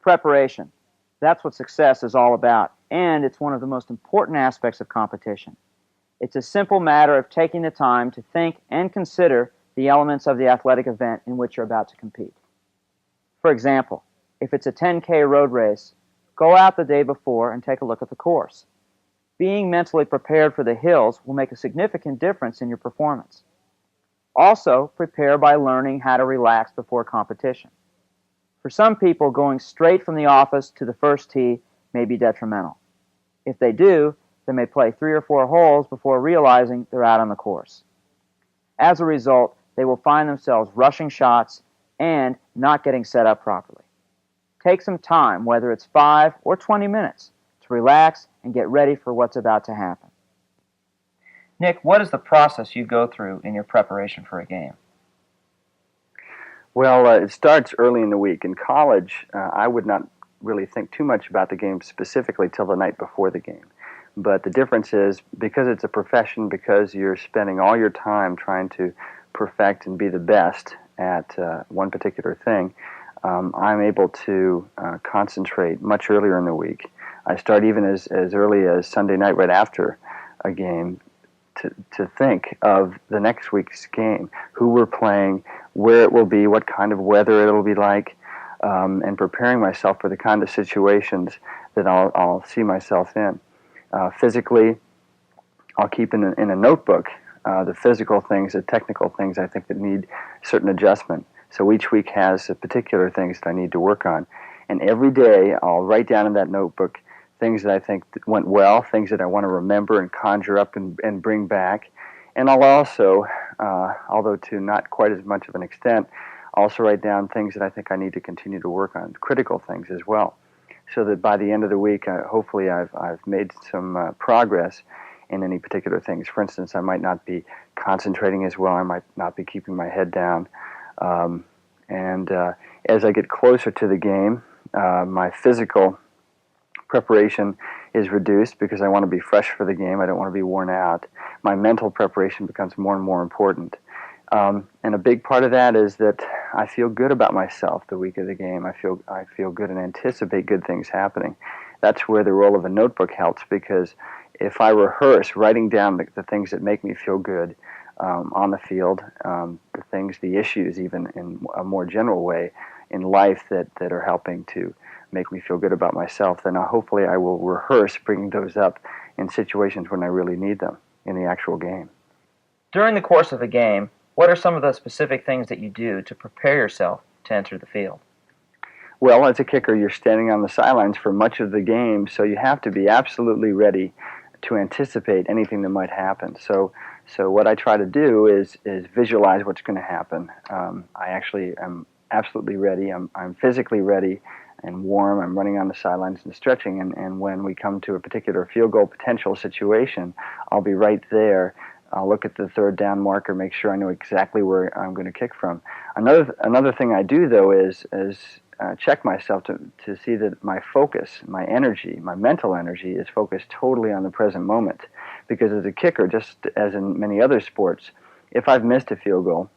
Preparation. That's what success is all about, and it's one of the most important aspects of competition. It's a simple matter of taking the time to think and consider the elements of the athletic event in which you're about to compete. For example, if it's a 10K road race, go out the day before and take a look at the course. Being mentally prepared for the hills will make a significant difference in your performance. Also, prepare by learning how to relax before competition. For some people, going straight from the office to the first tee may be detrimental. If they do, they may play 3 or 4 holes before realizing they're out on the course. As a result, they will find themselves rushing shots and not getting set up properly. Take some time, whether it's 5 or 20 minutes, to relax and get ready for what's about to happen. Nick, what is the process you go through in your preparation for a game? Well, it starts early in the week. In college, I would not really think too much about the game specifically till the night before the game. But the difference is, because it's a profession, because you're spending all your time trying to perfect and be the best at one particular thing, I'm able to concentrate much earlier in the week. I start even as early as Sunday night right after a game to think of the next week's game, who we're playing, where it will be, what kind of weather it'll be like, and preparing myself for the kind of situations that I'll see myself in. Physically, I'll keep in a notebook the physical things, the technical things I think that need certain adjustment. So each week has particular things that I need to work on. And every day I'll write down in that notebook things that I think that went well, things that I want to remember and conjure up and bring back. And I'll also, although to not quite as much of an extent, also write down things that I think I need to continue to work on, critical things as well. So that by the end of the week, hopefully I've made some progress in any particular things. For instance, I might not be concentrating as well. I might not be keeping my head down. And as I get closer to the game, my physical preparation is reduced because I want to be fresh for the game. I don't want to be worn out. My mental preparation becomes more and more important. And a big part of that is that I feel good about myself the week of the game. I feel good and anticipate good things happening. That's where the role of a notebook helps, because if I rehearse writing down the things that make me feel good on the field, the issues even in a more general way in life that are helping to make me feel good about myself, then hopefully I will rehearse bringing those up in situations when I really need them in the actual game. During the course of the game, what are some of the specific things that you do to prepare yourself to enter the field? Well, as a kicker, you're standing on the sidelines for much of the game, so you have to be absolutely ready to anticipate anything that might happen. So what I try to do is visualize what's going to happen. I actually am absolutely ready. I'm physically ready and warm. I'm running on the sidelines and stretching, and when we come to a particular field goal potential situation, I'll be right there. I'll look at the third down marker, make sure I know exactly where I'm going to kick from. Another thing I do, though, is check myself to see that my focus, my energy, my mental energy is focused totally on the present moment. Because as a kicker, just as in many other sports, if I've missed a field goal,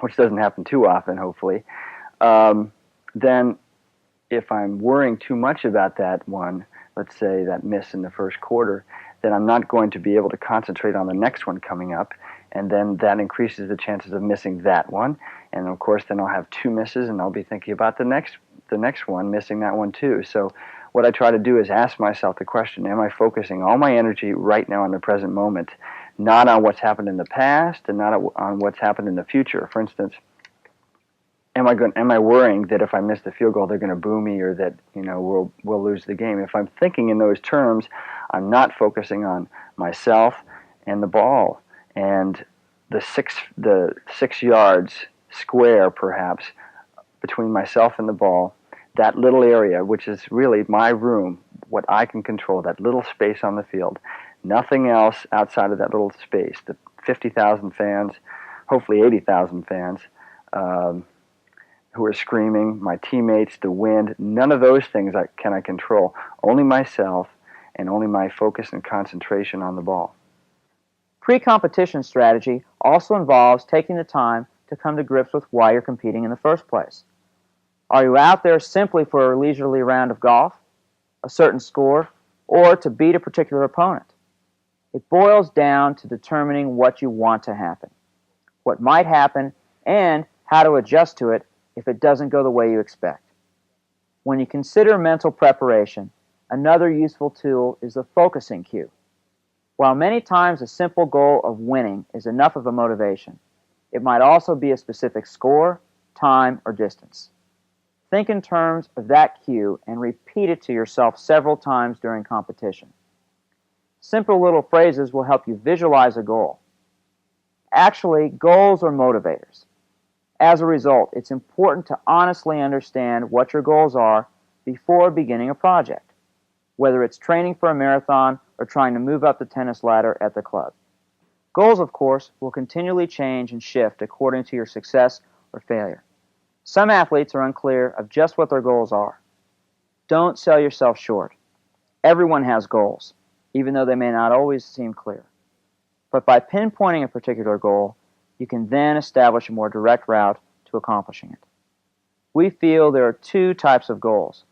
which doesn't happen too often, hopefully, then if I'm worrying too much about that one, let's say that miss in the first quarter, then I'm not going to be able to concentrate on the next one coming up, and then that increases the chances of missing that one. And of course, then I'll have 2 misses, and I'll be thinking about the next one, missing that one too. So what I try to do is ask myself the question, am I focusing all my energy right now in the present moment, not on what's happened in the past and not on what's happened in the future? For instance, am I worrying that if I miss the field goal, they're going to boo me, or that we'll lose the game? If I'm thinking in those terms, I'm not focusing on myself and the ball and the 6 yards square, perhaps, between myself and the ball. That little area, which is really my room, what I can control, that little space on the field, nothing else outside of that little space. The 50,000 fans, hopefully 80,000 fans, who are screaming, my teammates, the wind, none of those things can I control. Only myself and only my focus and concentration on the ball. Pre-competition strategy also involves taking the time to come to grips with why you're competing in the first place. Are you out there simply for a leisurely round of golf, a certain score, or to beat a particular opponent? It boils down to determining what you want to happen, what might happen, and how to adjust to it if it doesn't go the way you expect. When you consider mental preparation, another useful tool is the focusing cue. While many times a simple goal of winning is enough of a motivation, it might also be a specific score, time, or distance. Think in terms of that cue and repeat it to yourself several times during competition. Simple little phrases will help you visualize a goal. Actually, goals are motivators. As a result, it's important to honestly understand what your goals are before beginning a project, whether it's training for a marathon or trying to move up the tennis ladder at the club. Goals, of course, will continually change and shift according to your success or failure. Some athletes are unclear of just what their goals are. Don't sell yourself short. Everyone has goals, even though they may not always seem clear. But by pinpointing a particular goal, you can then establish a more direct route to accomplishing it. We feel there are two types of goals: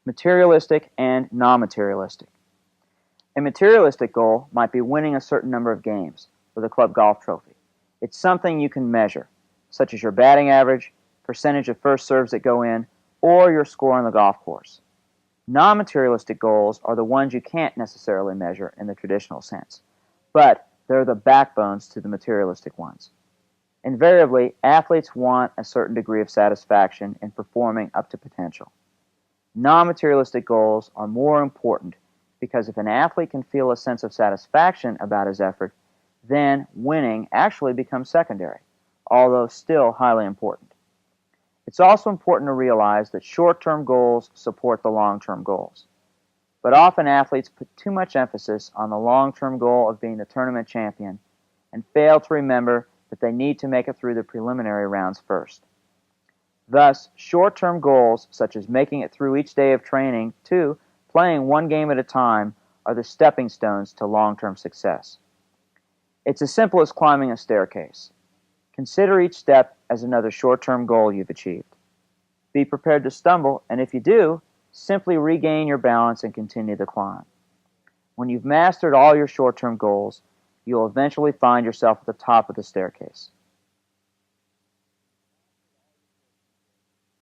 materialistic and non-materialistic. A materialistic goal might be winning a certain number of games for the club golf trophy. It's something you can measure, such as your batting average, percentage of first serves that go in, or your score on the golf course. Non-materialistic goals are the ones you can't necessarily measure in the traditional sense, but they're the backbones to the materialistic ones. Invariably, athletes want a certain degree of satisfaction in performing up to potential. Non-materialistic goals are more important because if an athlete can feel a sense of satisfaction about his effort, then winning actually becomes secondary, although still highly important. It's also important to realize that short-term goals support the long-term goals. But often athletes put too much emphasis on the long-term goal of being the tournament champion and fail to remember that they need to make it through the preliminary rounds first. Thus, short-term goals, such as making it through each day of training to playing one game at a time, are the stepping stones to long-term success. It's as simple as climbing a staircase. Consider each step as another short-term goal you've achieved. Be prepared to stumble, and if you do, simply regain your balance and continue the climb. When you've mastered all your short-term goals, you'll eventually find yourself at the top of the staircase.